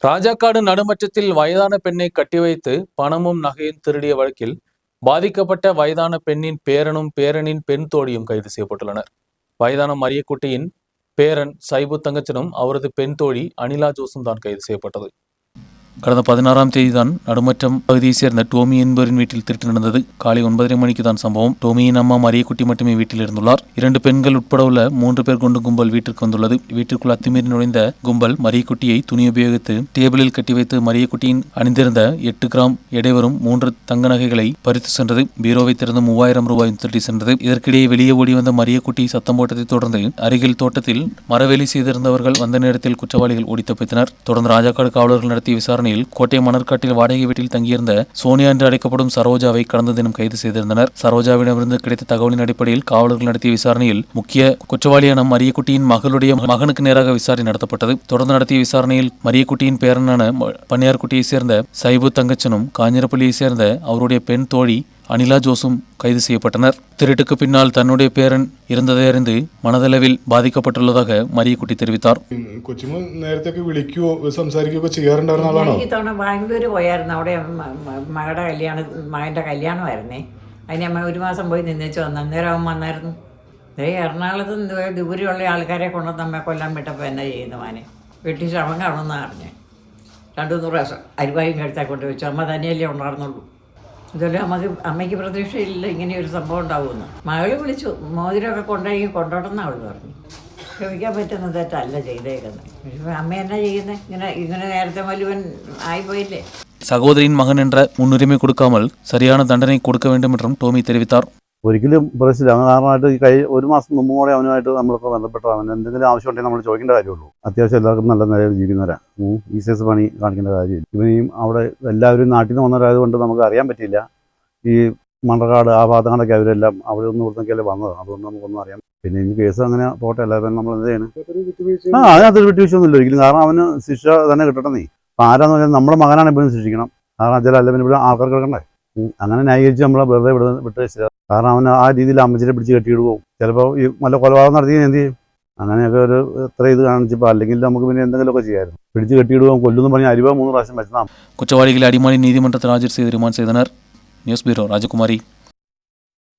ராஜாக்காடு நடுமற்றத்தில் வயதான பெண்ணை கட்டிவைத்து பணமும் நகையும் திருடிய வழக்கில் பாதிக்கப்பட்ட வயதான பெண்ணின் பேரனும் பேரனின் பெண் தோழியும் கைது செய்யப்பட்டுள்ளனர். வயதான மரியக்குட்டியின் பேரன் சைபு தங்கச்சனும் அவரது பெண் தோழி அனிலா ஜோசும் தான் கைது செய்யப்பட்டது. கடந்த 16ஆம் தேதி தான் நடுமற்றம் பகுதியை சேர்ந்த டோமி என்பவரின் வீட்டில் திருட்டு நடந்தது. காலை 9:30 மணிக்கு தான் சம்பவம். டோமியின் அம்மா மரியக்குட்டி மட்டுமே வீட்டில் இருந்துள்ளார். 2 பெண்கள் உட்பட உள்ள 3 பேர் கொண்டு கும்பல் வீட்டிற்கு வந்துள்ளது. வீட்டிற்குள் அத்துமீறி நுழைந்த கும்பல் மரியக்குட்டியை துணி உபயோகித்து டேபிளில் கட்டி வைத்து மரியக்குட்டியின் அணிந்திருந்த 8 கிராம் எடை வரும் 3 தங்க நகைகளை பறித்து சென்றது. பீரோவை திறந்து 3000 ரூபாய் திருடி சென்றது. இதற்கிடையே வெளியே ஓடி வந்த மரியக்குட்டி சத்தம் போட்டதை தொடர்ந்து அருகில் தோட்டத்தில் மரவேலி செய்திருந்தவர்கள் வந்த நேரத்தில் குற்றவாளிகள் ஓடி தப்பித்தனர். தொடர்ந்து ராஜாக்காடு காவலர்கள் நடத்திய விசாரணை கோட்டை மணற்காட்டில் வாடகை வீட்டில் தங்கியிருந்த சோனியா என்று அழைக்கப்படும் சரோஜாவை கடந்த தினம் கைது செய்திருந்தனர். சரோஜாவிடமிருந்து கிடைத்த தகவலின் அடிப்படையில் காவலர்கள் நடத்திய விசாரணையில் முக்கிய குற்றவாளியான மரியக்குட்டியின் மகளுடைய மகனுக்கு நேராக விசாரணை நடத்தப்பட்டது. தொடர்ந்து நடத்திய விசாரணையில் மரியக்குட்டியின் பேரனான பன்னியார்குட்டியை சேர்ந்த சைபு தங்கச்சனும் காஞ்சிரப்பள்ளியை சேர்ந்த அவருடைய பெண் தோழி அனிலா ஜோசும் கைது செய்யப்பட்டனர். திருட்டுக்கு பின்னால் தன்னுடைய பேரன் இருந்ததை அறிந்து மனதளவில் பாதிக்கப்பட்டுள்ளதாக മരിയക്കുട്ടി தெரிவித்தார். കൊച്ചുമോൻ നേരത്തെ വിളിക്കുകയോ സംസാരിക്കുകയോ ചെയ്യാറുണ്ടായിരുന്ന ആളാണോ? ഇത്തവണ ബാംഗ്ലൂർ പോയായിരുന്നു. അവിടെ മകൻ്റെ കല്യാണമായിരുന്നേ. അതിന് അമ്മ 1 മാസം പോയി നിന്നേച്ച് വന്നു. അന്നേരം അവൻ വന്നായിരുന്നു. എറണാകുളത്ത് ദൂരെയുള്ള ആൾക്കാരെ കൊണ്ടുവന്ന് അമ്മ കൊല്ലാൻ വിട്ടപ്പോൾ എന്നാ ചെയ്യുന്നു മോനെ? വീട്ടിൽ ശ്രമം കാണുമെന്നാണ് അറിഞ്ഞത്. 2-3 പ്രാവശ്യം അരിവായും കഴുത്താൽ കൊണ്ട് വെച്ചു. അമ്മ തന്നെയല്ലേ ഉണ്ടായിരുന്നുള്ളൂ. ഇതെല്ലാം അമ്മയ്ക്ക് പ്രതീക്ഷയില്ല ഇങ്ങനെ ഒരു സംഭവം ഉണ്ടാവുമെന്ന്. മകൾ വിളിച്ചു, മോതിരമൊക്കെ കൊണ്ടോട്ടെന്ന് അവൾ പറഞ്ഞു. ക്ഷമിക്കാൻ പറ്റുന്ന തെറ്റല്ല ചെയ്തേക്കുന്നത്. അമ്മ എന്നാ ചെയ്യുന്നത്? ഇങ്ങനെ നേരത്തെ വലുവൻ ആയിപ്പോയില്ലേ. സഹോദരിயின் மகன் என்ற முன்னுரிமை கொடுக்காமல் சரியான தண்டனை கொடுக்க வேண்டும் என்றும் டோமி தெரிவித்தார். ഒരിക്കലും പ്രശ്നമില്ല. കാരണമായിട്ട് ഈ 1 മാസം മുമ്പ് കൂടെ അവനുമായിട്ട് നമ്മളിപ്പോൾ ബന്ധപ്പെട്ട അവന് എന്തെങ്കിലും ആവശ്യമുണ്ടെങ്കിൽ നമ്മൾ ചോദിക്കേണ്ട കാര്യമുള്ളൂ. അത്യാവശ്യം എല്ലാവർക്കും നല്ല നിലയിൽ ജീവിക്കുന്നവരാണ്. ഈ സൈസ് പണി കാണിക്കേണ്ട കാര്യമില്ല. ഇവനെയും അവിടെ എല്ലാവരും നാട്ടിൽ നിന്ന് വന്നവരായതുകൊണ്ട് നമുക്ക് അറിയാൻ പറ്റില്ല. ഈ മണ്ടക്കാട് ആ ഭാഗത്താണ്ടൊക്കെ അവരെല്ലാം അവിടെ നിന്ന് കൊടുത്തൊക്കെയല്ലേ വന്നത്. അതുകൊണ്ട് നമുക്കൊന്നും അറിയാം. പിന്നെ ഈ കേസ് അങ്ങനെ പോട്ടെ, അല്ലാതെ നമ്മൾ എന്ത് ചെയ്യണം? അതിനകത്തൊരു വിട്ടുവീഴ്ചയൊന്നുമില്ല ഒരിക്കലും. കാരണം അവന് ശിക്ഷ തന്നെ കിട്ടട്ടെ. നീ അപ്പം ആരാന്ന് പറഞ്ഞാൽ നമ്മുടെ മകനാണ് എപ്പോഴും ശിക്ഷിക്കണം. കാരണം ചില അല്ല പിന്നെ ഇവിടെ ആൾക്കാർ കിടക്കണ്ടേ. അങ്ങനെ ന്യായീകരിച്ച് നമ്മളെ വെറുതെ വിട്ട് വെച്ചത്. കാരണം അവന് ആ രീതിയിൽ അമ്മച്ചിനെ പിടിച്ച് കെട്ടിയിടുകയും ചിലപ്പോൾ ഈ നല്ല കൊലപാതകം നടത്തി എന്ത് ചെയ്യും? അങ്ങനെയൊക്കെ ഒരു എത്ര ഇത് കാണിച്ചപ്പോൾ അല്ലെങ്കിൽ നമുക്ക് പിന്നെ എന്തെങ്കിലുമൊക്കെ ചെയ്യാമായിരുന്നു. പിടിച്ച് കെട്ടിയിടുകയും കൊല്ലുന്നു പറഞ്ഞാൽ 3 പ്രാവശ്യം വെച്ചതാണ്. കുറ്റവാളികളെ അടിമാലി നീതിമன்றത്തിൽ ഹാജർ ചെയ്ത് റിമാൻഡ് ചെയ്തனர். ന്യൂസ് ബ്യൂറോ, രാജകുമാരി.